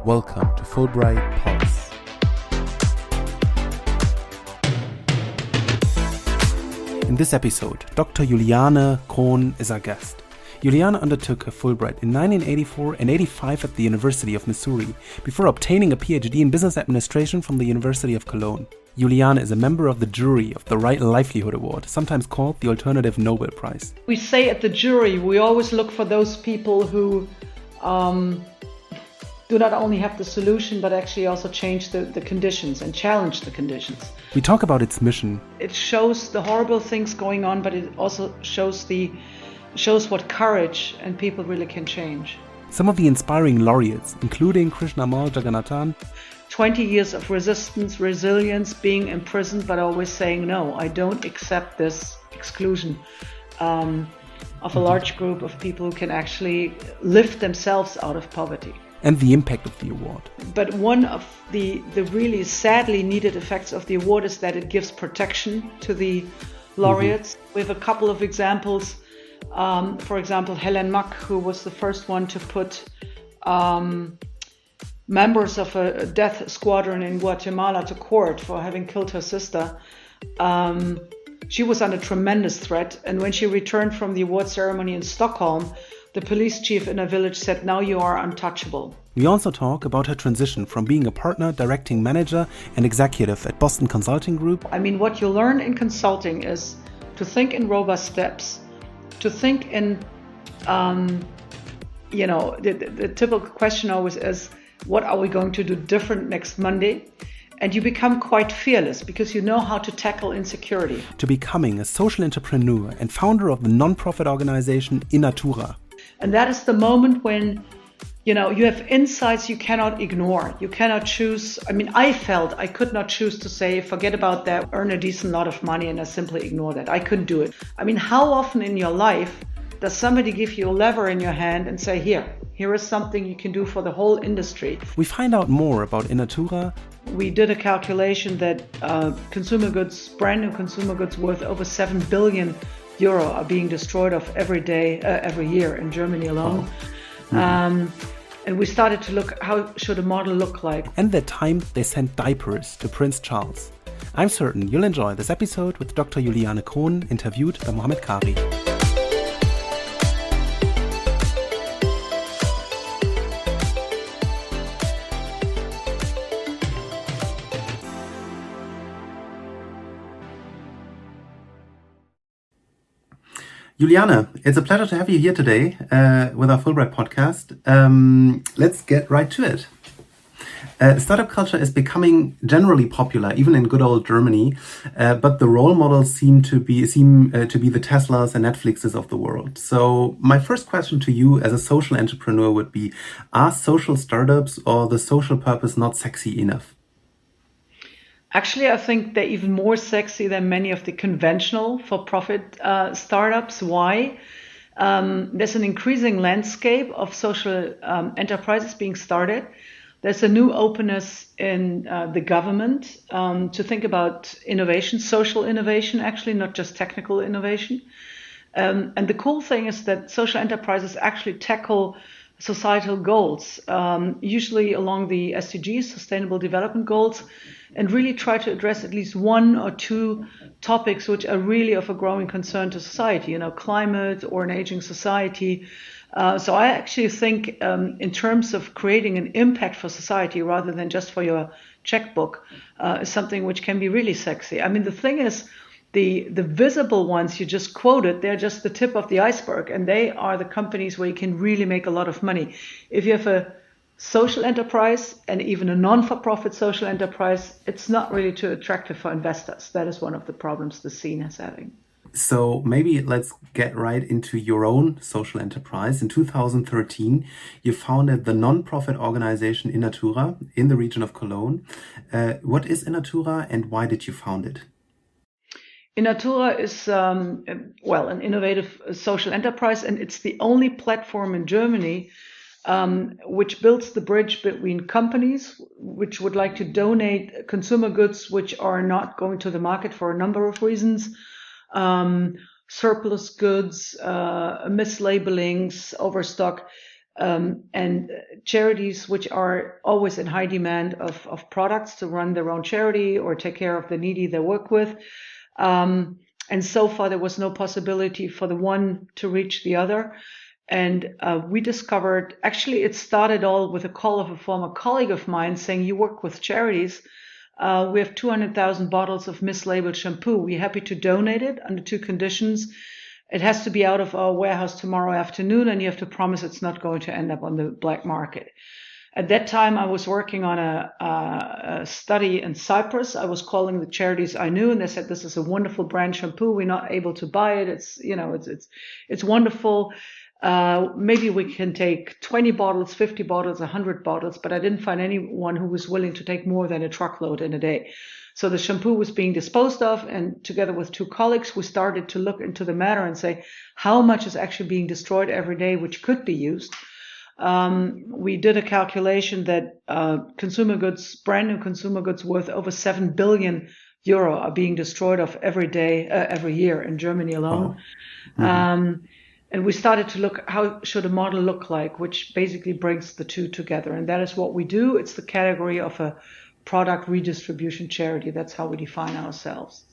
Welcome to Fulbright Pulse. In this episode, Dr. Juliane Kronen is our guest. Juliane undertook a Fulbright in 1984 and 85 at the University of Missouri before obtaining a PhD in business administration from the University of Cologne. Juliane is a member of the jury of the Livelihood Award, sometimes called the Alternative Nobel Prize. We say at the jury, we always look for those people who do not only have the solution, but actually also change the conditions and challenge the conditions. We talk about its mission. It shows the horrible things going on, but it also shows what courage and people really can change. Some of the inspiring laureates, including Krishnammal Jagannathan. 20 years of resistance, resilience, being imprisoned, but always saying, no, I don't accept this exclusion of a large group of people who can actually lift themselves out of poverty. And the impact of the award. But one of the really sadly needed effects of the award is that it gives protection to the laureates. We have a couple of examples. For example, Helen Mack, who was the first one to put members of a death squadron in Guatemala to court for having killed her sister. She was under tremendous threat, and when she returned from the award ceremony in Stockholm, the police chief in her village said, now you are untouchable. We also talk about her transition from being a partner, directing manager and executive at Boston Consulting Group. I mean, what you learn in consulting is to think in robust steps, to think in, the typical question always is, what are we going to do different next Monday? And you become quite fearless because you know how to tackle insecurity. To becoming a social entrepreneur and founder of the Non-Profit Organization Innatura. And that is the moment when, you have insights you cannot ignore. You cannot choose. I mean, I felt I could not choose to say, forget about that, earn a decent lot of money, and I simply ignore that. I couldn't do it. I mean, how often in your life does somebody give you a lever in your hand and say, here is something you can do for the whole industry? We find out more about Innatura. We did a calculation that brand new consumer goods worth over 7 billion euro are being destroyed every year in Germany alone. Oh. And we started to look, how should a model look like? And that time they sent diapers to Prince Charles. I'm certain you'll enjoy this episode with Dr. Juliane Kronen, interviewed by Mohammed Kari. Juliane, it's a pleasure to have you here today with our Fulbright podcast. Let's get right to it. Startup culture is becoming generally popular, even in good old Germany, but the role models seem to be the Teslas and Netflixes of the world. So my first question to you as a social entrepreneur would be, are social startups or the social purpose not sexy enough? Actually, I think they're even more sexy than many of the conventional for-profit startups. Why? There's an increasing landscape of social enterprises being started. There's a new openness in the government to think about innovation, social innovation, actually, not just technical innovation. And the cool thing is that social enterprises actually tackle societal goals, usually along the SDGs, Sustainable Development Goals, and really try to address at least one or two topics which are really of a growing concern to society, climate or an aging society. So I actually think in terms of creating an impact for society rather than just for your checkbook is something which can be really sexy. I mean, the thing is, the visible ones you just quoted, they're just the tip of the iceberg, and they are the companies where you can really make a lot of money. If you have a social enterprise and even a non-for-profit social enterprise, it's not really too attractive for investors. That is one of the problems the scene is having. So maybe let's get right into your own social enterprise. In 2013, you founded the Non-Profit Organization Innatura in the region of Cologne. What is Innatura and why did you found it? Innatura is, an innovative social enterprise, and it's the only platform in Germany which builds the bridge between companies which would like to donate consumer goods which are not going to the market for a number of reasons, surplus goods, mislabelings, overstock, and charities which are always in high demand of products to run their own charity or take care of the needy they work with. And so far, there was no possibility for the one to reach the other. And we discovered, actually, it started all with a call of a former colleague of mine saying, you work with charities. We have 200,000 bottles of mislabeled shampoo. We're happy to donate it under two conditions. It has to be out of our warehouse tomorrow afternoon, and you have to promise it's not going to end up on the black market. At that time, I was working on a study in Cyprus. I was calling the charities I knew, and they said, "This is a wonderful brand shampoo. We're not able to buy it. It's wonderful. Maybe we can take 20 bottles, 50 bottles, 100 bottles." But I didn't find anyone who was willing to take more than a truckload in a day. So the shampoo was being disposed of, and together with two colleagues, we started to look into the matter and say, how much is actually being destroyed every day, which could be used. We did a calculation that brand new consumer goods worth over 7 billion euro are being destroyed of every day, every year in Germany alone. Mm-hmm. And we started to look, how should a model look like, which basically brings the two together. And that is what we do. It's the category of a product redistribution charity. That's how we define ourselves.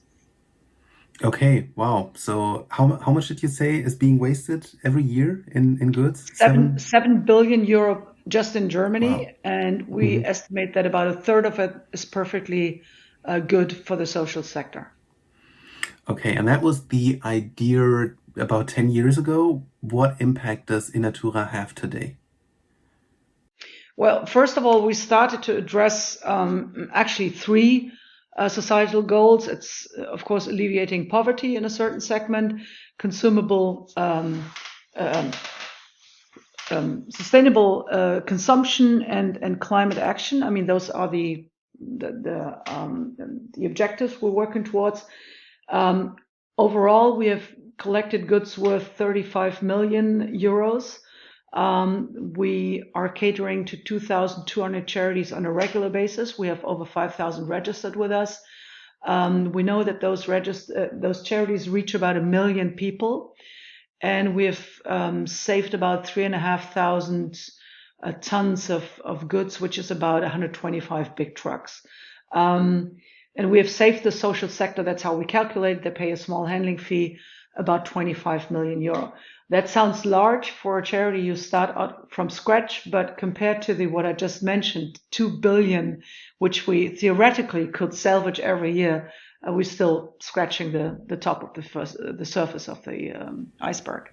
Okay, wow. So how much did you say is being wasted every year in goods? 7 billion euro just in Germany. Wow. And we estimate that about a third of it is perfectly good for the social sector. Okay, and that was the idea about 10 years ago. What impact does Innatura have today? Well, first of all, we started to address actually three societal goals. It's, of course, alleviating poverty in a certain segment, consumable, sustainable consumption, and climate action. I mean, those are the objectives we're working towards. Overall, we have collected goods worth 35 million euros. We are catering to 2,200 charities on a regular basis. We have over 5,000 registered with us. We know that those charities reach about 1 million people, and we have saved about 3,500 tons of goods, which is about 125 big trucks. And we have saved the social sector. That's how we calculate. They pay a small handling fee, about 25 million euro. That sounds large for a charity you start out from scratch, but compared to what I just mentioned, 2 billion, which we theoretically could salvage every year, we're still scratching the top of the surface of the iceberg.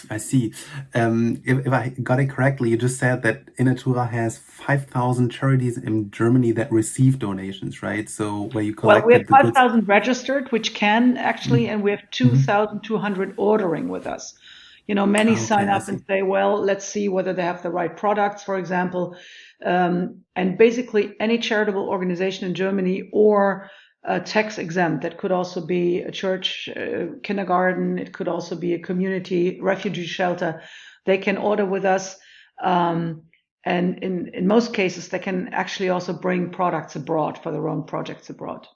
I see. If I got it correctly, you just said that Innatura has 5,000 charities in Germany that receive donations, right? So where you collect we have 5,000 registered, which can actually, and we have 2,200 ordering with us. You know, many sign up and say, well, let's see whether they have the right products, for example. And basically any charitable organization in Germany or tax exempt, that could also be a church, kindergarten, it could also be a community refugee shelter, they can order with us. And in most cases, they can actually also bring products abroad for their own projects abroad.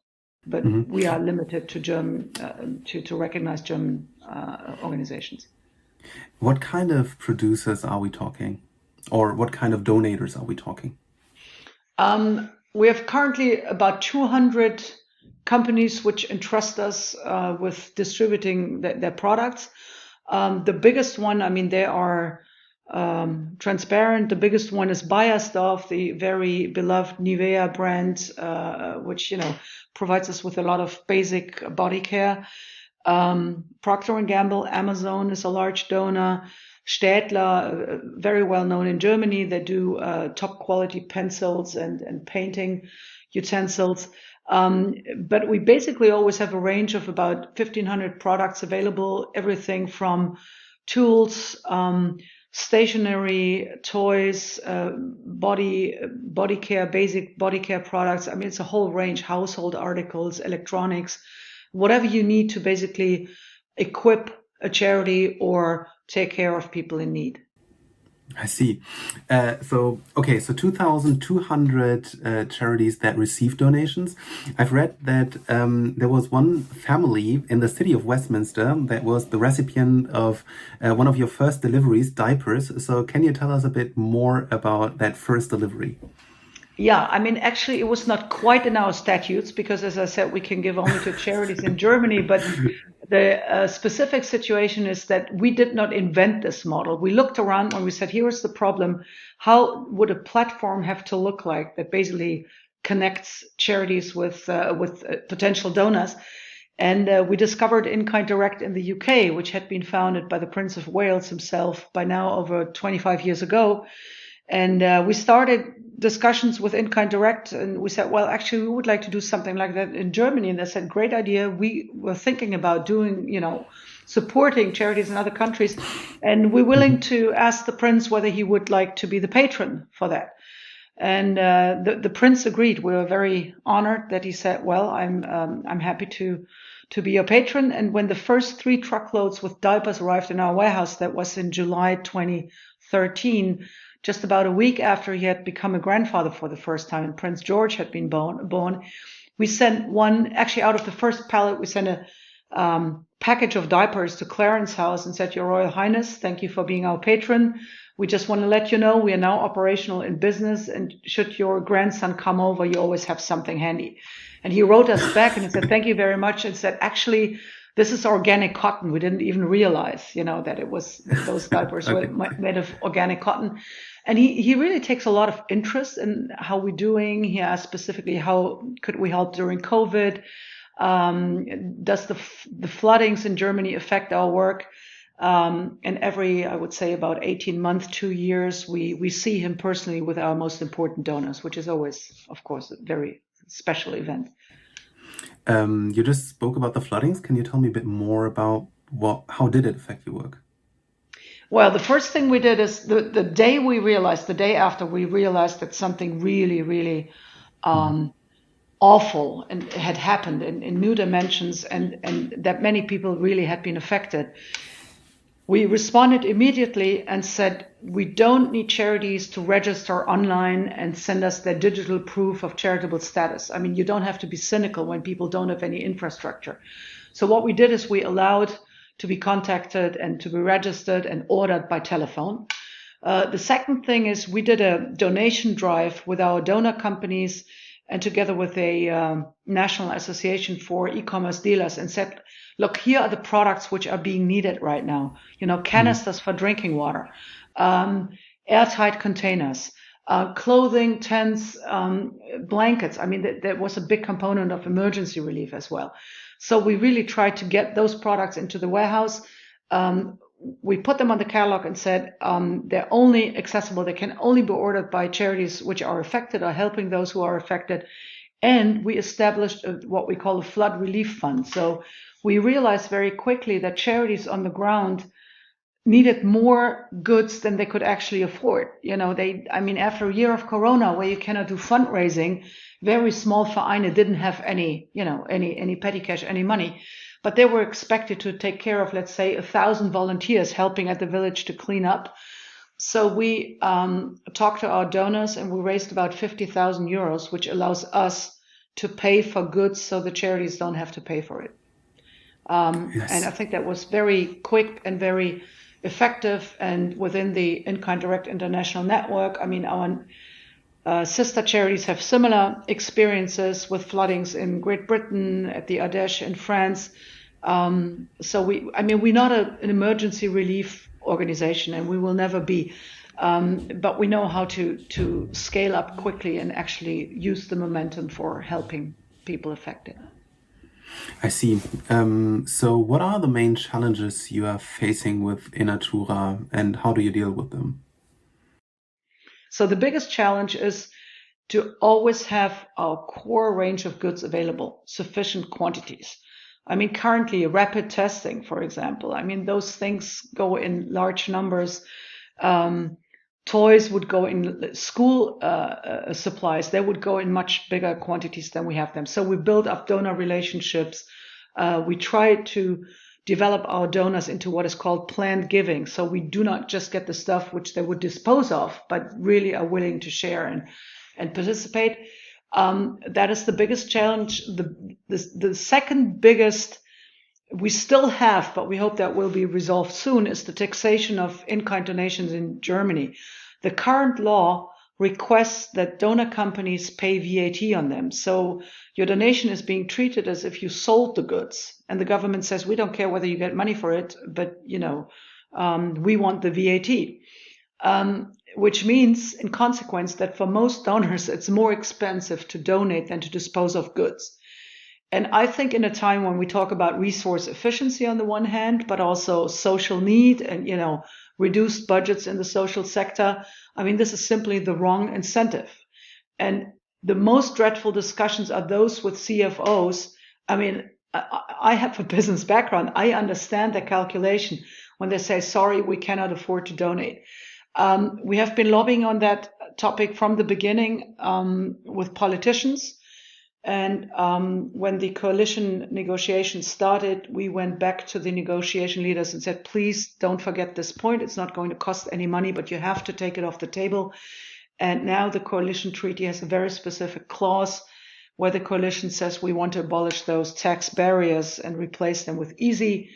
But we are limited to German, to recognize German organizations. What kind of producers are we talking? Or what kind of donators are we talking? We have currently about 200 companies which entrust us with distributing their products. The biggest one, I mean, they are transparent. The biggest one is Bayersdorf, the very beloved Nivea brand, which, you know, provides us with a lot of basic body care. Procter & Gamble, Amazon is a large donor. Städtler, very well known in Germany. They do top quality pencils and painting utensils. But we basically always have a range of about 1,500 products available, everything from tools, stationery, toys, body care, basic body care products. I mean, it's a whole range, household articles, electronics, whatever you need to basically equip a charity or take care of people in need. I see. So 2,200 charities that received donations. I've read that there was one family in the city of Westminster that was the recipient of one of your first deliveries, diapers. So can you tell us a bit more about that first delivery? Yeah, I mean, actually, it was not quite in our statutes because, as I said, we can give only to charities in Germany. But the specific situation is that we did not invent this model. We looked around and we said, here is the problem. How would a platform have to look like that basically connects charities with potential donors? And we discovered In-Kind Direct in the UK, which had been founded by the Prince of Wales himself by now over 25 years ago. And we started discussions with In-Kind Direct, and we said, well, actually, we would like to do something like that in Germany. And they said, great idea. We were thinking about doing, supporting charities in other countries. And we're willing to ask the prince whether he would like to be the patron for that. And the prince agreed. We were very honored that he said, well, I'm happy to be your patron. And when the first 3 truckloads with diapers arrived in our warehouse, that was in July 2013, just about a week after he had become a grandfather for the first time and Prince George had been born, we sent one, actually out of the first pallet, we sent a package of diapers to Clarence House and said, Your Royal Highness, thank you for being our patron. We just want to let you know we are now operational in business, and should your grandson come over, you always have something handy. And he wrote us back and he said, thank you very much, and said, actually, this is organic cotton. We didn't even realize, that it was those diapers were made of organic cotton. And he really takes a lot of interest in how we're doing. He asked specifically, how could we help during COVID? Does the floodings in Germany affect our work? And every, I would say, about 18 months, 2 years, we see him personally with our most important donors, which is always, of course, a very special event. You just spoke about the floodings. Can you tell me a bit more about how did it affect your work? Well, the first thing we did is the day after we realized that something really, really awful and had happened in new dimensions, and that many people really had been affected. We responded immediately and said, we don't need charities to register online and send us their digital proof of charitable status. I mean, you don't have to be cynical when people don't have any infrastructure. So what we did is we allowed to be contacted and to be registered and ordered by telephone. The second thing is we did a donation drive with our donor companies and together with a national association for e-commerce dealers, and said, look, here are the products which are being needed right now. Canisters for drinking water, airtight containers, clothing, tents, blankets. I mean, there was a big component of emergency relief as well. So we really tried to get those products into the warehouse. We put them on the catalog and said they're only accessible. They can only be ordered by charities which are affected or helping those who are affected. And we established what we call a flood relief fund. So we realized very quickly that charities on the ground needed more goods than they could actually afford. After a year of Corona, where you cannot do fundraising, very small Vereine didn't have any petty cash, any money, but they were expected to take care of, let's say, 1,000 volunteers helping at the village to clean up. So we talked to our donors and we raised about 50,000 euros, which allows us to pay for goods so the charities don't have to pay for it. Yes. And I think that was very quick and very effective, and within the In-Kind Direct International Network, I mean, our sister charities have similar experiences with floodings in Great Britain, at the Ardèche in France. So we're not an emergency relief organization, and we will never be. But we know how to scale up quickly and actually use the momentum for helping people affected. I see. So what are the main challenges you are facing with Innatura, and how do you deal with them? So the biggest challenge is to always have our core range of goods available, sufficient quantities. I mean, currently rapid testing, for example, those things go in large numbers. Toys would go in school supplies. They would go in much bigger quantities than we have them. So we build up donor relationships. We try to develop our donors into what is called planned giving. So we do not just get the stuff which they would dispose of, but really are willing to share and participate. That is the biggest challenge. The second biggest we still have, but we hope that will be resolved soon, is the taxation of in-kind donations in Germany. The current law requests that donor companies pay VAT on them. So your donation is being treated as if you sold the goods. And the government says, we don't care whether you get money for it, but, we want the VAT. Which means, in consequence, that for most donors, it's more expensive to donate than to dispose of goods. And I think in a time when we talk about resource efficiency on the one hand, but also social need and, reduced budgets in the social sector, I mean, this is simply the wrong incentive. And the most dreadful discussions are those with CFOs. I mean, I have a business background. I understand the calculation when they say, sorry, we cannot afford to donate. We have been lobbying on that topic from the beginning with politicians. And when the coalition negotiations started, we went back to the negotiation leaders and said, please don't forget this point. It's not going to cost any money, but you have to take it off the table. And now the coalition treaty has a very specific clause where the coalition says we want to abolish those tax barriers and replace them with easy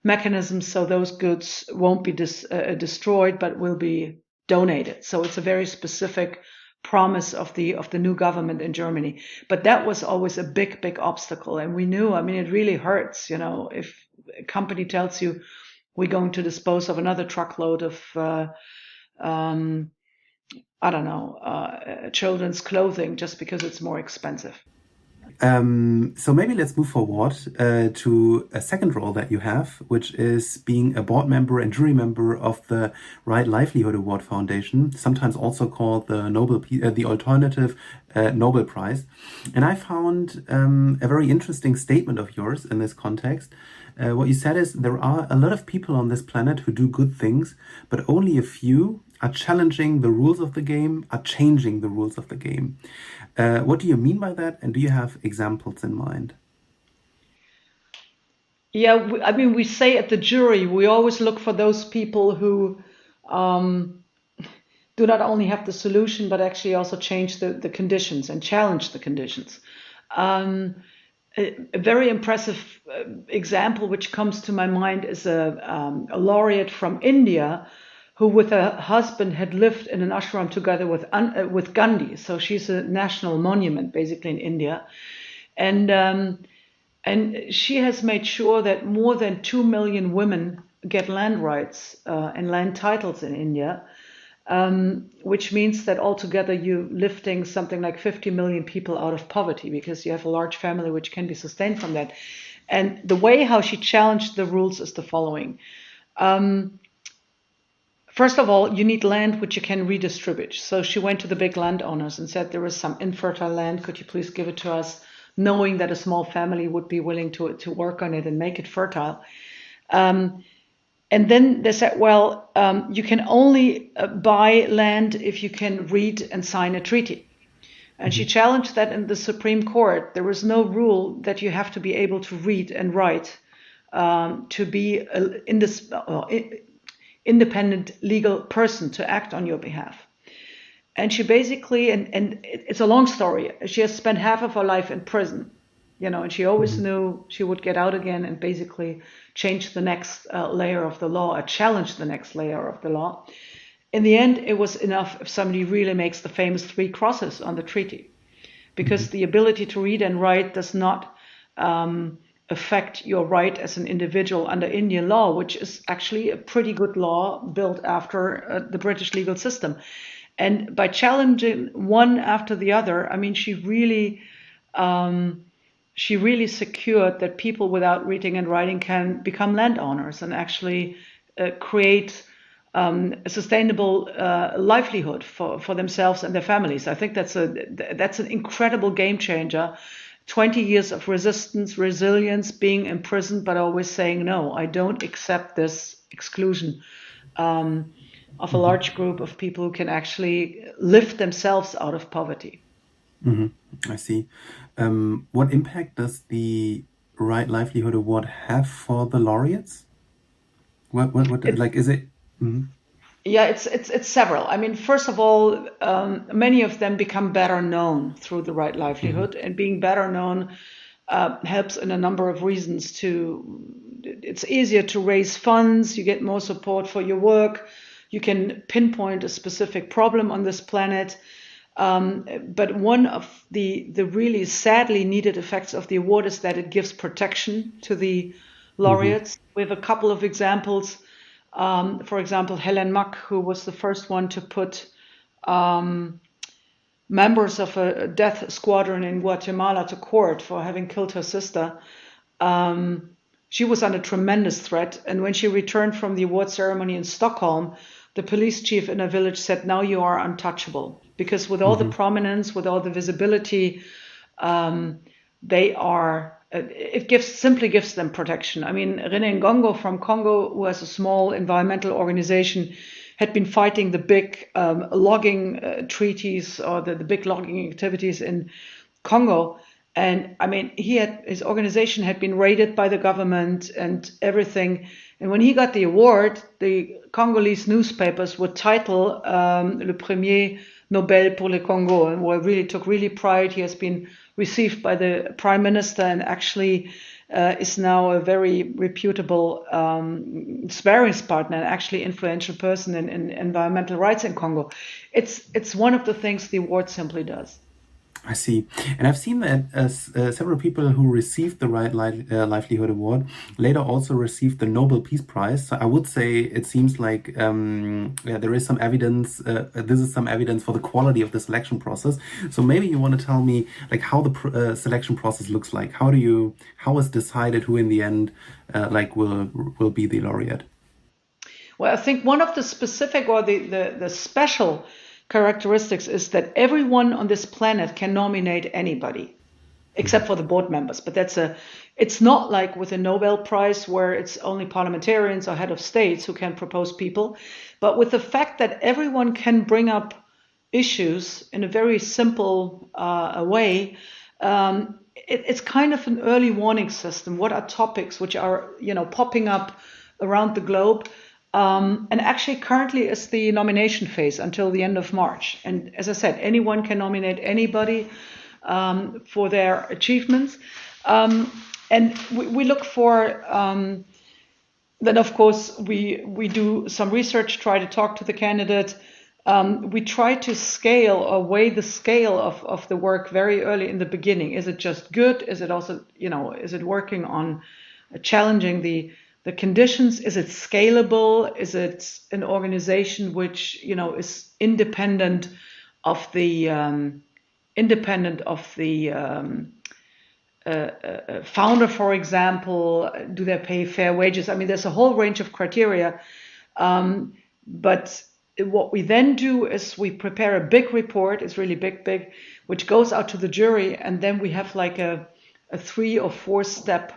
mechanisms so those goods won't be destroyed, but will be donated. So it's a very specific promise of the new government in Germany. But that was always a big obstacle. And we knew, I mean, it really hurts, if a company tells you we're going to dispose of another truckload of, children's clothing just because it's more expensive. So maybe let's move forward to a second role that you have, which is being a board member and jury member of the Right Livelihood Award Foundation, sometimes also called the Alternative Nobel Prize. And I found a very interesting statement of yours in this context. What you said is there are a lot of people on this planet who do good things, but only a few are challenging the rules of the game, are changing the rules of the game. What do you mean by that? And do you have examples in mind? Yeah, we say at the jury, we always look for those people who do not only have the solution, but actually also change the conditions and challenge the conditions. A very impressive example which comes to my mind is a laureate from India who with her husband had lived in an ashram together with Gandhi. So she's a national monument basically in India. And she has made sure that more than 2 million women get land rights and land titles in India, which means that altogether you're lifting something like 50 million people out of poverty because you have a large family which can be sustained from that. And the way how she challenged the rules is the following. First of all, you need land which you can redistribute. So she went to the big landowners and said, there is some infertile land. Could you please give it to us? Knowing that a small family would be willing to work on it and make it fertile. And then they said, well, you can only buy land if you can read and sign a treaty. And she challenged that in the Supreme Court. There was no rule that you have to be able to read and write to be independent legal person to act on your behalf. And she basically, and it's a long story, she has spent half of her life in prison, and she always knew she would get out again and basically change the next layer of the law, or challenge the next layer of the law. In the end, it was enough if somebody really makes the famous 3 crosses on the treaty, because the ability to read and write does not affect your right as an individual under Indian law, which is actually a pretty good law built after the British legal system. And by challenging one after the other, I mean, she really secured that people without reading and writing can become landowners and actually create a sustainable livelihood for themselves and their families. I think that's an incredible game changer. 20 years of resistance, resilience, being imprisoned, but always saying, no, I don't accept this exclusion of a large group of people who can actually lift themselves out of poverty. I see. What impact does the Right Livelihood Award have for the laureates? What It, like is it? Mhm. yeah, it's several. I mean, first of all, many of them become better known through the right Mhm. livelihood, and being better known helps in a number of reasons. It's easier to raise funds. You get more support for your work. You can pinpoint a specific problem on this planet. But one of the really sadly needed effects of the award is that it gives protection to the Mhm. laureates. We have a couple of examples. For example, Helen Mack, who was the first one to put members of a death squadron in Guatemala to court for having killed her sister. She was under tremendous threat, and when she returned from the award ceremony in Stockholm, the police chief in a village said, "Now you are untouchable," because with all the Mhm. prominence, with all the visibility, they are. It simply gives them protection. I mean, René Ngongo from Congo, who has a small environmental organization, had been fighting the big logging treaties or the big logging activities in Congo. And I mean, his organization had been raided by the government and everything. And when he got the award, the Congolese newspapers would title Le Premier Nobel pour le Congo, and where really took really pride. He has been received by the prime minister and actually is now a very reputable sparring partner and actually influential person in environmental rights in Congo. It's one of the things the award simply does. I see. And I've seen that several people who received the Livelihood Award later also received the Nobel Peace Prize. So I would say it seems like yeah, there is some evidence. This is some evidence for the quality of the selection process. So maybe you want to tell me like how the selection process looks like. How is decided who in the end like will be the laureate? Well, I think one of the specific or the special characteristics is that everyone on this planet can nominate anybody except for the board members. But it's not like with a Nobel Prize where it's only parliamentarians or head of states who can propose people. But with the fact that everyone can bring up issues in a very simple way, it's kind of an early warning system. What are topics which are popping up around the globe? And actually, currently is the nomination phase until the end of March. And as I said, anyone can nominate anybody for their achievements. And we look for, then of course, we do some research, try to talk to the candidate. We try to scale or weigh the scale of the work very early in the beginning. Is it just good? Is it also, is it working on challenging the conditions? Is it scalable? Is it an organization which, is independent of the founder, for example? Do they pay fair wages? I mean, there's a whole range of criteria. But what we then do is we prepare a big report. It's really big, which goes out to the jury. And then we have like a 3 or 4 step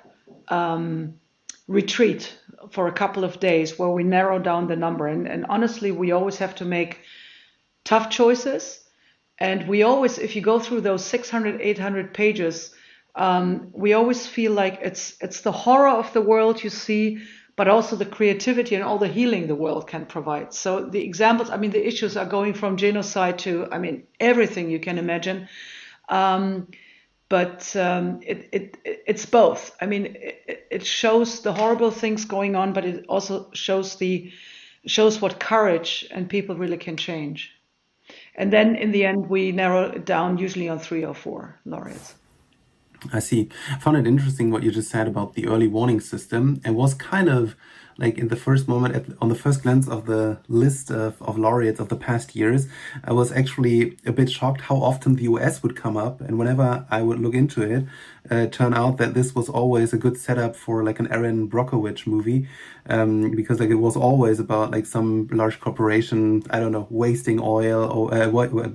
retreat for a couple of days where we narrow down the number. And honestly, we always have to make tough choices. And we always, if you go through those 600, 800 pages, we always feel like it's the horror of the world you see, but also the creativity and all the healing the world can provide. So the examples, I mean, the issues are going from genocide to, I mean, everything you can imagine. But it's both. I mean, it shows the horrible things going on, but it also shows what courage and people really can change. And then in the end, we narrow it down usually on 3 or 4 laureates. I see. I found it interesting what you just said about the early warning system, and was kind of like in the first moment, on the first glance of the list of laureates of the past years, I was actually a bit shocked how often the US would come up. And whenever I would look into it, turn out that this was always a good setup for like an Aaron Brockovich movie, because like it was always about like some large corporation, I don't know, wasting oil or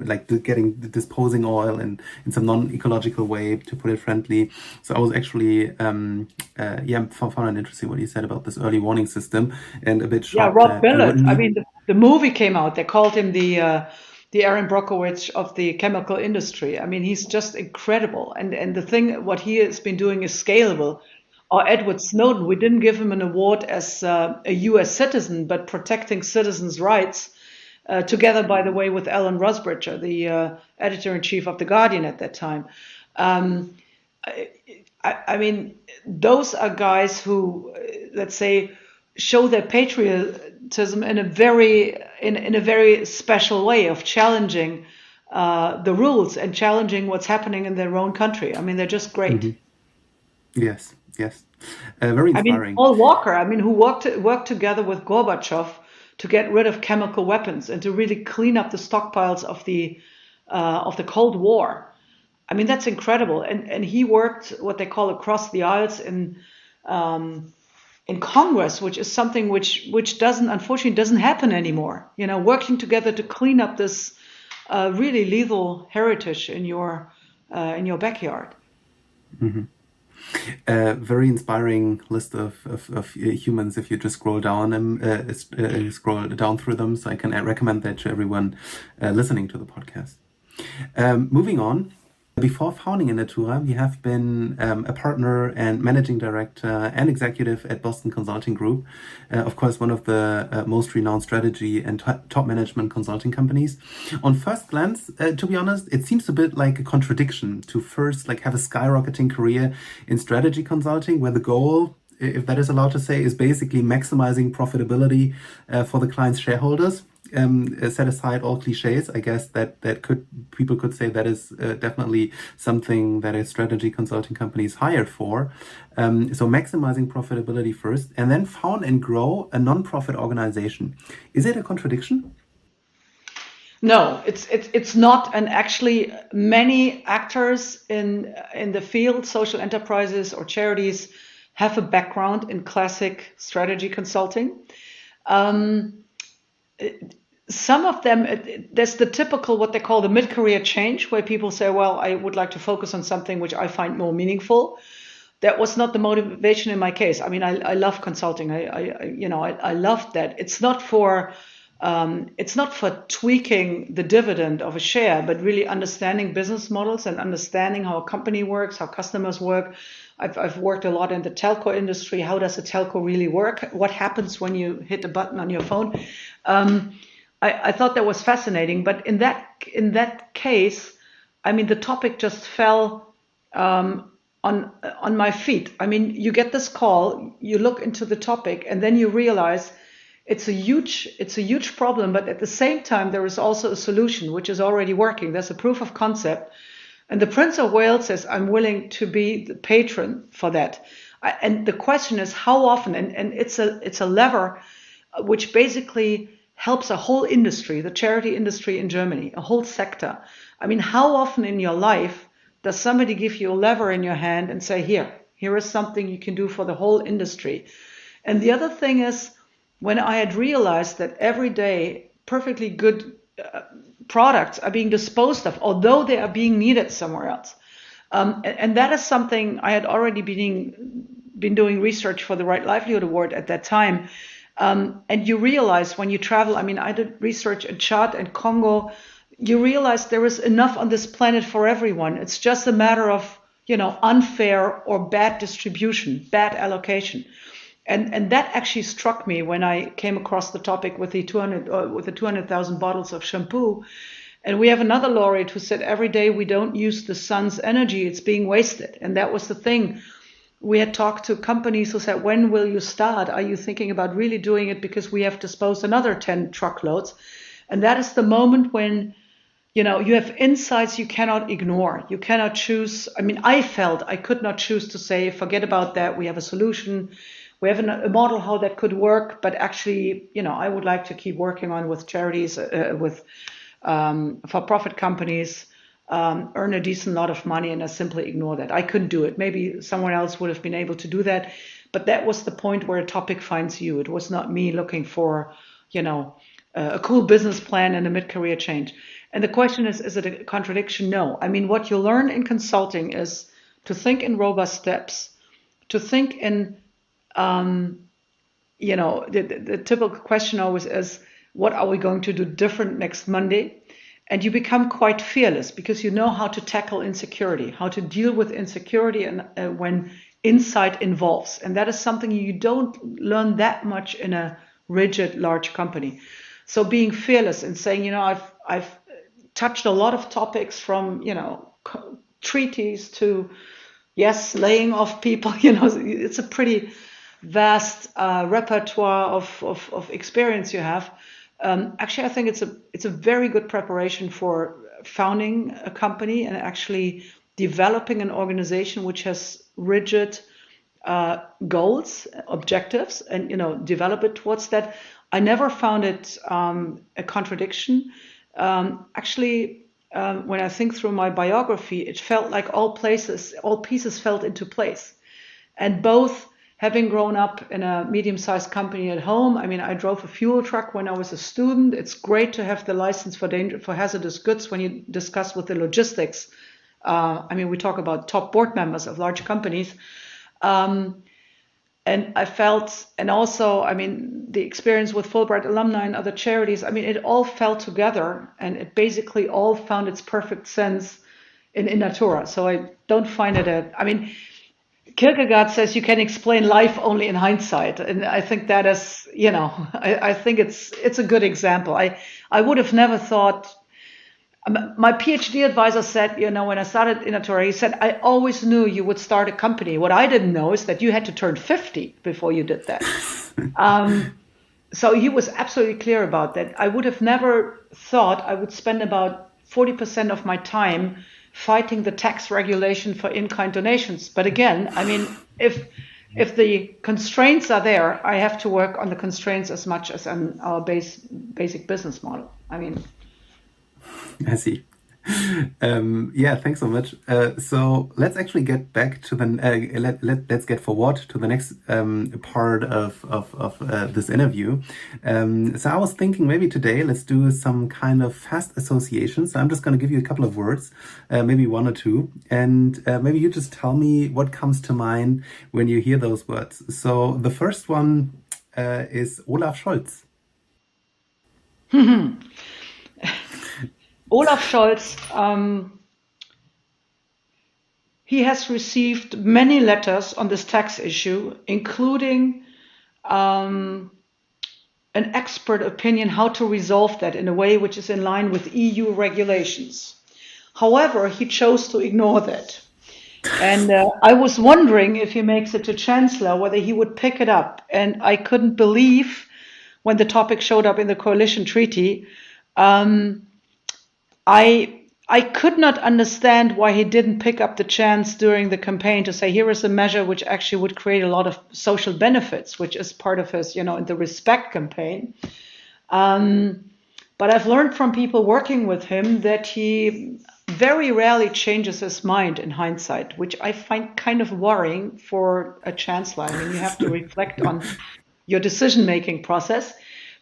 like disposing oil in some non-ecological way, to put it friendly. So I was actually yeah, found it interesting what you said about this early warning system, and a bit Yeah, shocked Rob that you Billet. wouldn't I need. mean, the movie came out. They called him the Aaron Brockovich of the chemical industry. I mean, he's just incredible. And the thing, what he has been doing is scalable. or Edward Snowden. We didn't give him an award as a US citizen, but protecting citizens' rights, together, by the way, with Alan Rusbridger, the editor-in-chief of The Guardian at that time. I mean, those are guys who, let's say, show their patriotism in a very special way of challenging the rules and challenging what's happening in their own country. I mean, they're just great. Yes, yes. Very I mean, inspiring. Paul Walker, I mean, who worked together with Gorbachev to get rid of chemical weapons and to really clean up the stockpiles of the Cold War. I mean, that's incredible. And he worked what they call across the aisles in Congress, which is something which unfortunately doesn't happen anymore. You know, working together to clean up this really lethal heritage in your backyard. Very inspiring list of humans. If you just scroll down scroll down through them, so I can recommend that to everyone listening to the podcast. Moving on. Before founding Innatura, you have been a partner and managing director and executive at Boston Consulting Group, of course, one of the most renowned strategy and top management consulting companies. On first glance, to be honest, it seems a bit like a contradiction to first have a skyrocketing career in strategy consulting, where the goal, if that is allowed to say, is basically maximizing profitability for the client's shareholders. Set aside all cliches, I guess people could say that is definitely something that a strategy consulting company is hired for. So maximizing profitability first, and then found and grow a non-profit organization. Is it a contradiction? No, it's not. And actually, many actors in the field, social enterprises or charities, have a background in classic strategy consulting. Some of them, there's the typical, what they call the mid-career change, where people say, well, I would like to focus on something which I find more meaningful. That was not the motivation in my case. I mean, I love consulting. I loved that. It's not for tweaking the dividend of a share, but really understanding business models and understanding how a company works, how customers work. I've worked a lot in the telco industry. How does a telco really work? What happens when you hit a button on your phone? I thought that was fascinating, but in that case, I mean, the topic just fell on my feet. I mean, you get this call, you look into the topic, and then you realize it's a huge problem. But at the same time, there is also a solution which is already working. There's a proof of concept, and the Prince of Wales says, "I'm willing to be the patron for that." And the question is, how often? And it's a lever which basically helps a whole industry, the charity industry in Germany, a whole sector. I mean, how often in your life does somebody give you a lever in your hand and say, here is something you can do for the whole industry? And the other thing is, when I had realized that every day perfectly good products are being disposed of, although they are being needed somewhere else. And that is something I had already been doing research for the Right Livelihood Award at that time. And you realize when you travel, I mean, I did research in Chad and Congo, you realize there is enough on this planet for everyone. It's just a matter of, unfair or bad distribution, bad allocation. And that actually struck me when I came across the topic with the 200,000 bottles of shampoo. And we have another laureate who said, every day we don't use the sun's energy, it's being wasted. And that was the thing. We had talked to companies who said, when will you start? Are you thinking about really doing it? Because we have disposed another 10 truckloads. And that is the moment when, you have insights you cannot ignore. You cannot choose. I mean, I felt I could not choose to say, forget about that. We have a solution. We have a model how that could work. But actually, I would like to keep working on with charities, with for-profit companies, earn a decent lot of money, and I simply ignore that. I couldn't do it. Maybe someone else would have been able to do that. But that was the point where a topic finds you. It was not me looking for, a cool business plan and a mid-career change. And the question is it a contradiction? No. I mean, what you learn in consulting is to think in robust steps, to think in, the typical question always is, what are we going to do different next Monday? And you become quite fearless because you know how to tackle insecurity, how to deal with insecurity and when insight involves. And that is something you don't learn that much in a rigid, large company. So being fearless and saying, I've touched a lot of topics from, treaties to, yes, laying off people, it's a pretty vast repertoire of experience you have. Actually, I think it's a very good preparation for founding a company and actually developing an organization which has rigid goals, objectives, and develop it towards that. I never found it a contradiction. Actually, when I think through my biography, it felt like all pieces fell into place, and both. Having grown up in a medium-sized company at home, I mean, I drove a fuel truck when I was a student. It's great to have the license for hazardous goods when you discuss with the logistics. We talk about top board members of large companies. And I felt, and also, the experience with Fulbright alumni and other charities, it all fell together and it basically all found its perfect sense in Innatura. So I don't find it Kierkegaard says you can explain life only in hindsight, and I think that is, I think it's a good example. I would have never thought. My PhD advisor said, when I started Innatura, he said, I always knew you would start a company. What I didn't know is that you had to turn 50 before you did that. So he was absolutely clear about that. I would have never thought I would spend about 40% of my time fighting the tax regulation for in-kind donations. But again, if the constraints are there, I have to work on the constraints as much as on our basic business model. I see. Yeah, thanks so much. So let's actually get back to the let's get forward to the next part of this interview. So I was thinking maybe today let's do some kind of fast associations. So I'm just going to give you a couple of words, maybe one or two, and maybe you just tell me what comes to mind when you hear those words. So the first one is Olaf Scholz. Olaf Scholz, he has received many letters on this tax issue, including an expert opinion how to resolve that in a way which is in line with EU regulations. However, he chose to ignore that. And I was wondering if he makes it to Chancellor, whether he would pick it up. And I couldn't believe when the topic showed up in the coalition treaty. I could not understand why he didn't pick up the chance during the campaign to say, here is a measure which actually would create a lot of social benefits, which is part of his, the Respect campaign. But I've learned from people working with him that he very rarely changes his mind in hindsight, which I find kind of worrying for a chancellor. You have to reflect on your decision-making process.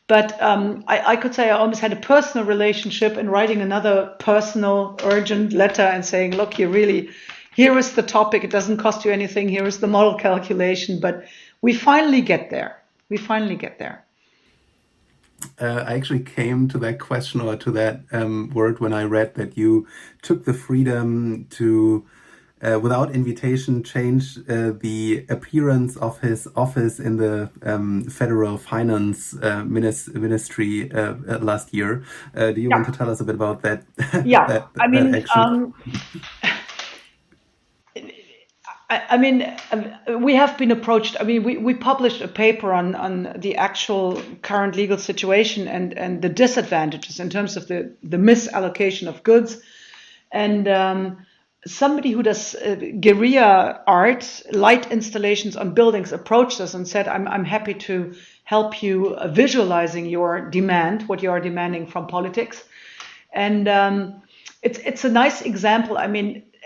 But I could say I almost had a personal relationship in writing another personal, urgent letter and saying, look, here is the topic. It doesn't cost you anything. Here is the model calculation. But we finally get there. I actually came to that question or to that word when I read that you took the freedom to without invitation, change the appearance of his office in the Federal Finance Ministry last year. Do you want to tell us a bit about that? Yeah, that action? We have been approached. We published a paper on the actual current legal situation and the disadvantages in terms of the misallocation of goods. And somebody who does guerrilla art, light installations on buildings, approached us and said, I'm happy to help you visualizing your demand, what you are demanding from politics. And it's a nice example.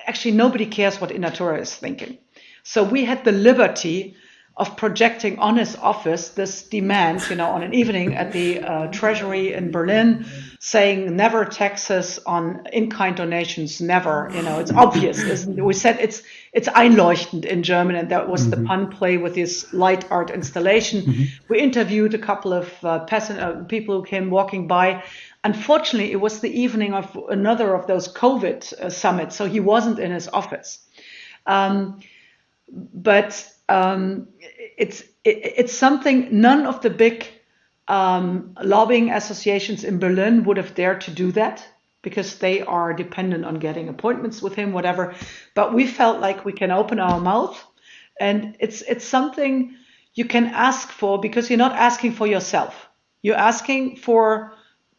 Actually, nobody cares what Innatura is thinking. So we had the liberty of projecting on his office this demand, on an evening at the Treasury in Berlin, saying never taxes on in-kind donations, never. It's obvious, isn't it? We said it's einleuchtend in German, and that was the pun play with this light art installation. We interviewed a couple of people who came walking by. Unfortunately, it was the evening of another of those COVID summits, so he wasn't in his office. but it's something none of the big lobbying associations in Berlin would have dared to do that, because they are dependent on getting appointments with him, whatever. But we felt like we can open our mouth, and it's something you can ask for, because you're not asking for yourself. You're asking for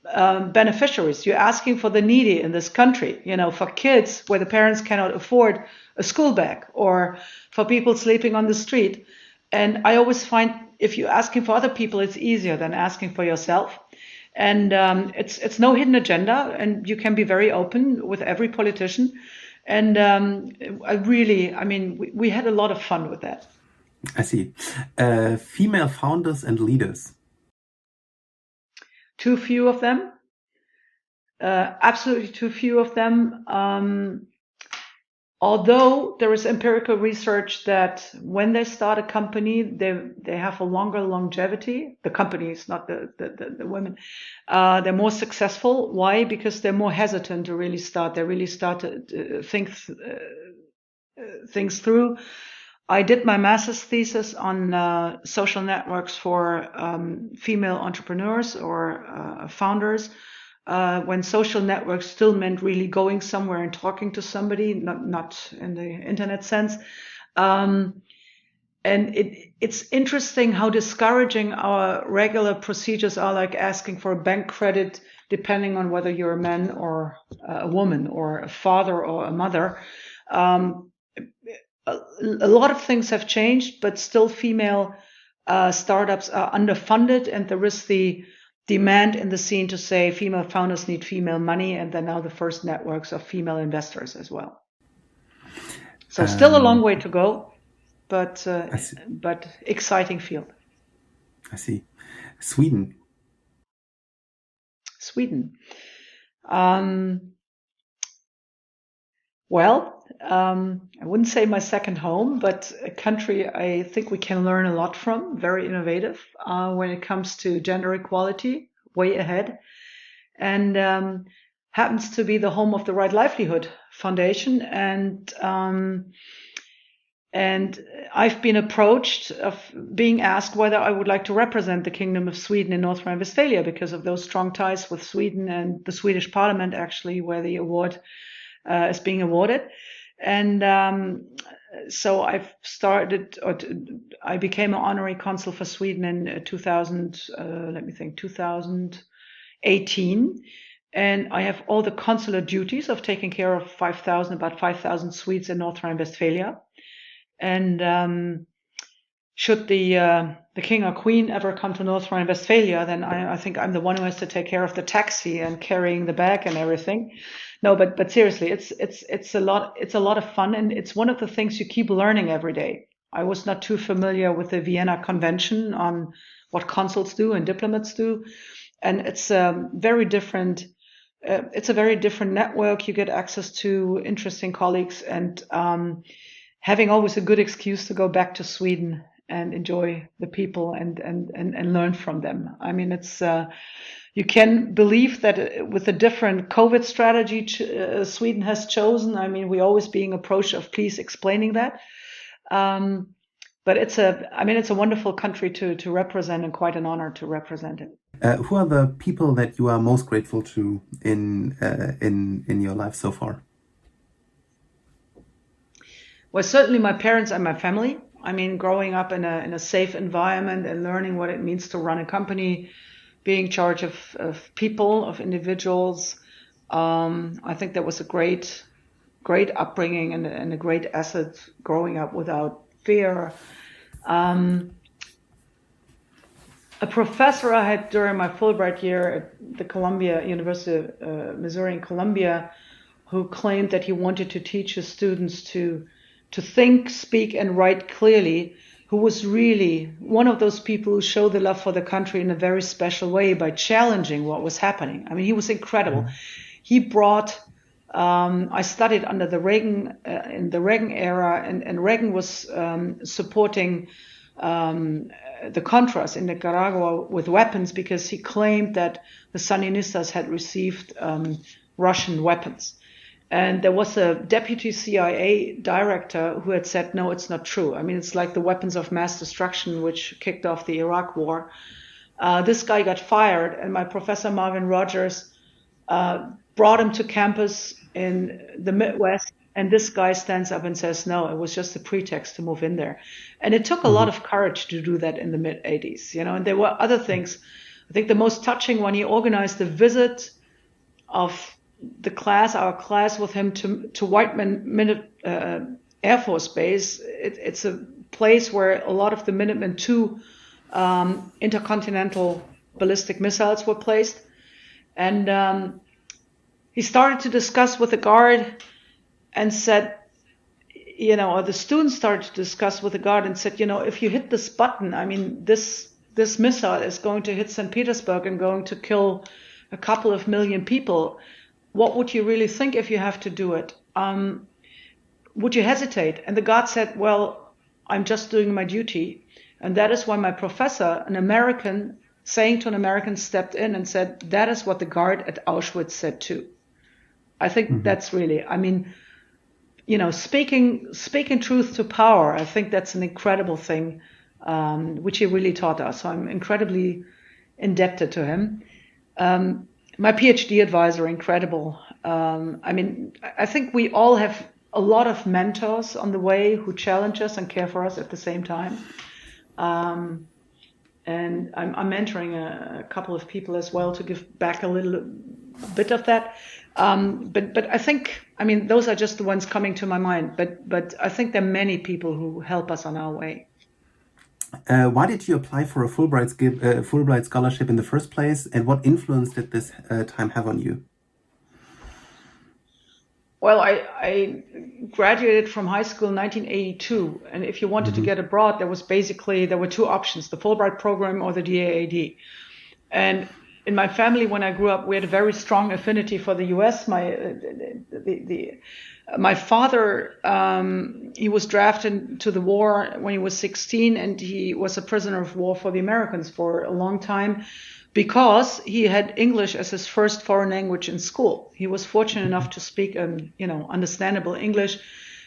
beneficiaries. You're asking for the needy in this country, for kids where the parents cannot afford a school bag, or for people sleeping on the street. And I always find if you're asking for other people, it's easier than asking for yourself. And it's no hidden agenda, and you can be very open with every politician. And we had a lot of fun with that. I see. Female founders and leaders. Too few of them. Absolutely too few of them. Although there is empirical research that when they start a company, they have a longer longevity. The companies, not the women. They're more successful. Why? Because they're more hesitant to really start. They really start to think things through. I did my master's thesis on social networks for female entrepreneurs or founders. When social networks still meant really going somewhere and talking to somebody, not in the internet sense. And it's interesting how discouraging our regular procedures are, like asking for a bank credit, depending on whether you're a man or a woman, or a father or a mother. A lot of things have changed, but still female startups are underfunded, and there is the demand in the scene to say female founders need female money, and then now the first networks of female investors as well. So still a long way to go, but exciting field. I see. Sweden. I wouldn't say my second home, but a country I think we can learn a lot from. Very innovative when it comes to gender equality, way ahead, and happens to be the home of the Right Livelihood Foundation. And I've been approached of being asked whether I would like to represent the Kingdom of Sweden in North Rhine-Westphalia, because of those strong ties with Sweden and the Swedish Parliament, actually, where the award is being awarded. And so I became an honorary consul for Sweden in 2018. And I have all the consular duties of taking care of about 5,000 Swedes in North Rhine-Westphalia. And should the king or queen ever come to North Rhine-Westphalia, then I think I'm the one who has to take care of the taxi and carrying the bag and everything. No, but seriously, it's a lot of fun, and it's one of the things you keep learning every day. I was not too familiar with the Vienna Convention on what consuls do and diplomats do, and it's very different. It's a very different network. You get access to interesting colleagues, and having always a good excuse to go back to Sweden and enjoy the people and learn from them. I mean, it's you can believe that with the different COVID strategy Sweden has chosen. I mean, we're always being approached of please explaining that. But it's a wonderful country to represent, and quite an honor to represent it. Who are the people that you are most grateful to in your life so far? Well, certainly my parents and my family. I mean, growing up in a safe environment and learning what it means to run a company, being in charge of people, of individuals. I think that was a great upbringing and a great asset growing up without fear. A professor I had during my Fulbright year at the University of Missouri in Columbia, who claimed that he wanted to teach his students to think, speak, and write clearly, who was really one of those people who showed the love for the country in a very special way by challenging what was happening. I mean, he was incredible. Mm-hmm. He brought, I studied under the Reagan, in the Reagan era, and Reagan was supporting the Contras in Nicaragua with weapons, because he claimed that the Sandinistas had received Russian weapons. And there was a deputy CIA director who had said, no, it's not true. I mean, it's like the weapons of mass destruction, which kicked off the Iraq war. This guy got fired, and my professor Marvin Rogers brought him to campus in the Midwest. And this guy stands up and says, no, it was just a pretext to move in there. And it took a lot of courage to do that in the mid 80s, and there were other things. I think the most touching when he organized a visit of our class with him to Whiteman Air Force Base. It's a place where a lot of the Minuteman II intercontinental ballistic missiles were placed. And he started to discuss with the guard and said, or the students started to discuss with the guard and said, if you hit this button, I mean, this missile is going to hit St. Petersburg and going to kill a couple of million people. What would you really think if you have to do it? Would you hesitate? And the guard said, well, I'm just doing my duty. And that is why my professor, an American, saying to an American, stepped in and said, that is what the guard at Auschwitz said too. I think that's really, I mean, speaking truth to power, I think that's an incredible thing, which he really taught us. So I'm incredibly indebted to him. My PhD advisor, incredible. I mean, I think we all have a lot of mentors on the way who challenge us and care for us at the same time. And I'm mentoring a couple of people as well to give back a little bit of that. But I think, I mean, those are just the ones coming to my mind. But I think there are many people who help us on our way. Why did you apply for a Fulbright scholarship in the first place, and what influence did this time have on you? Well, I graduated from high school in 1982, and if you wanted to get abroad, there were two options: the Fulbright program or the DAAD. And in my family, when I grew up, we had a very strong affinity for the U.S. My father, he was drafted to the war when he was 16, and he was a prisoner of war for the Americans for a long time because he had English as his first foreign language in school. He was fortunate enough to speak, understandable English,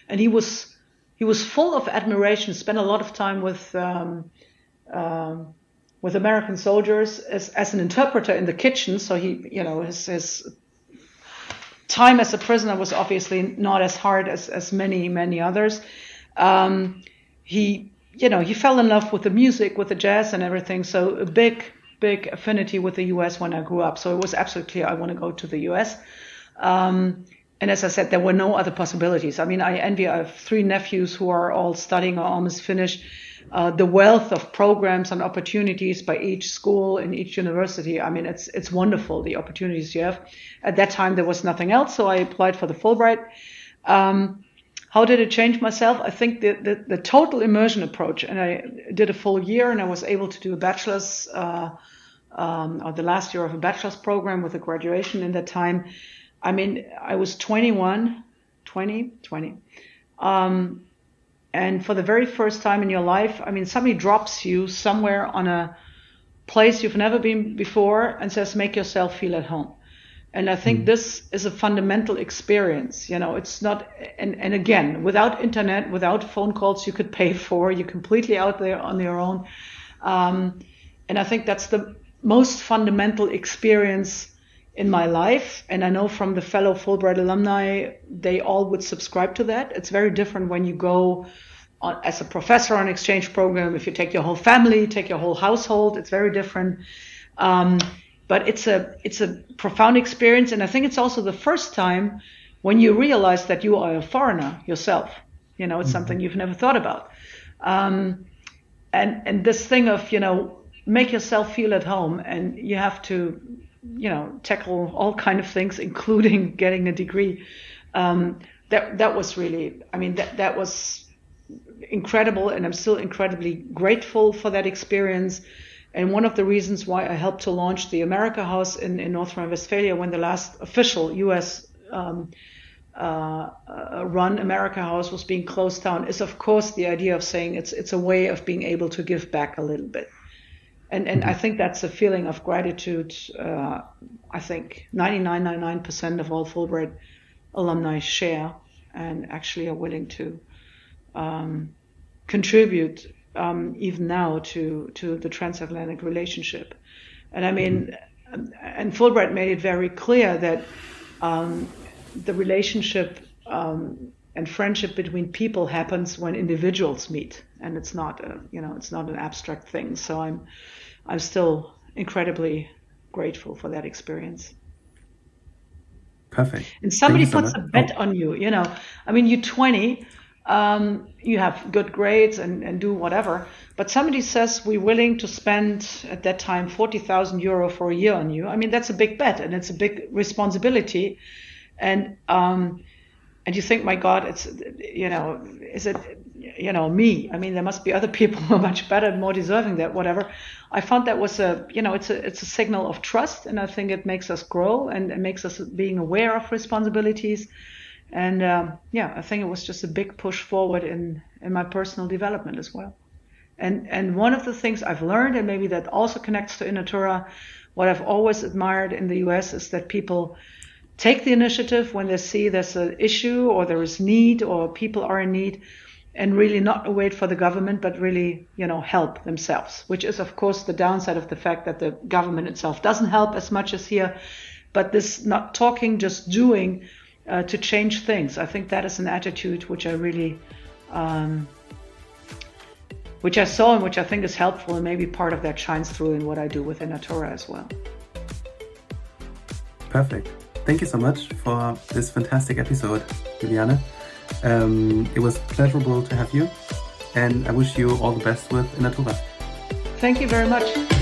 and he was full of admiration. Spent a lot of time with American soldiers as an interpreter in the kitchen. So his time as a prisoner was obviously not as hard as many others. He fell in love with the music, with the jazz and everything. So a big affinity with the US when I grew up. So it was absolutely clear I want to go to the US. And as I said, there were no other possibilities. I mean, I have 3 nephews who are all studying or almost finished. The wealth of programs and opportunities by each school and each university. I mean, it's wonderful, the opportunities you have. At that time, there was nothing else, so I applied for the Fulbright. How did it change myself? I think the total immersion approach, and I did a full year, and I was able to do a bachelor's, or the last year of a bachelor's program with a graduation in that time. I mean, I was 20. And for the very first time in your life, I mean, somebody drops you somewhere on a place you've never been before and says, make yourself feel at home. And I think this is a fundamental experience. It's not, and again, without internet, without phone calls you could pay for, you're completely out there on your own. And I think that's the most fundamental experience in my life. And I know from the fellow Fulbright alumni, they all would subscribe to that. It's very different when you go as a professor on exchange program. If you take your whole family, take your whole household, it's very different. But it's a profound experience. And I think it's also the first time when you realize that you are a foreigner yourself. It's something you've never thought about. And this thing of, make yourself feel at home, and you have to, tackle all kind of things, including getting a degree. That was really, I mean, that was incredible, and I'm still incredibly grateful for that experience. And one of the reasons why I helped to launch the America House in North Rhine-Westphalia, when the last official U.S. Run America House was being closed down, is of course the idea of saying it's a way of being able to give back a little bit. And I think that's a feeling of gratitude. I think 99% of all Fulbright alumni share and actually are willing to contribute even now to the transatlantic relationship. And I mean, and Fulbright made it very clear that the relationship and friendship between people happens when individuals meet, and it's not it's not an abstract thing. So I'm still incredibly grateful for that experience. Perfect. And Thank you somebody so puts much. a bet on you, I mean, you're 20, you have good grades and do whatever, but somebody says we're willing to spend at that time 40,000 euro for a year on you. I mean, that's a big bet and it's a big responsibility. And you think, my God, it's, is it, me? I mean, there must be other people who are much better and more deserving that, whatever. I found that was it's a signal of trust, and I think it makes us grow and it makes us being aware of responsibilities. And I think it was just a big push forward in my personal development as well. And one of the things I've learned, and maybe that also connects to Innatura, what I've always admired in the US is that people take the initiative when they see there's an issue or there is need or people are in need, and really not wait for the government, but really, help themselves, which is, of course, the downside of the fact that the government itself doesn't help as much as here. But this not talking, just doing to change things, I think that is an attitude which I really, which I saw and which I think is helpful, and maybe part of that shines through in what I do with Innatura as well. Perfect. Thank you so much for this fantastic episode, Juliane. It was pleasurable to have you, and I wish you all the best with Innatura. Thank you very much.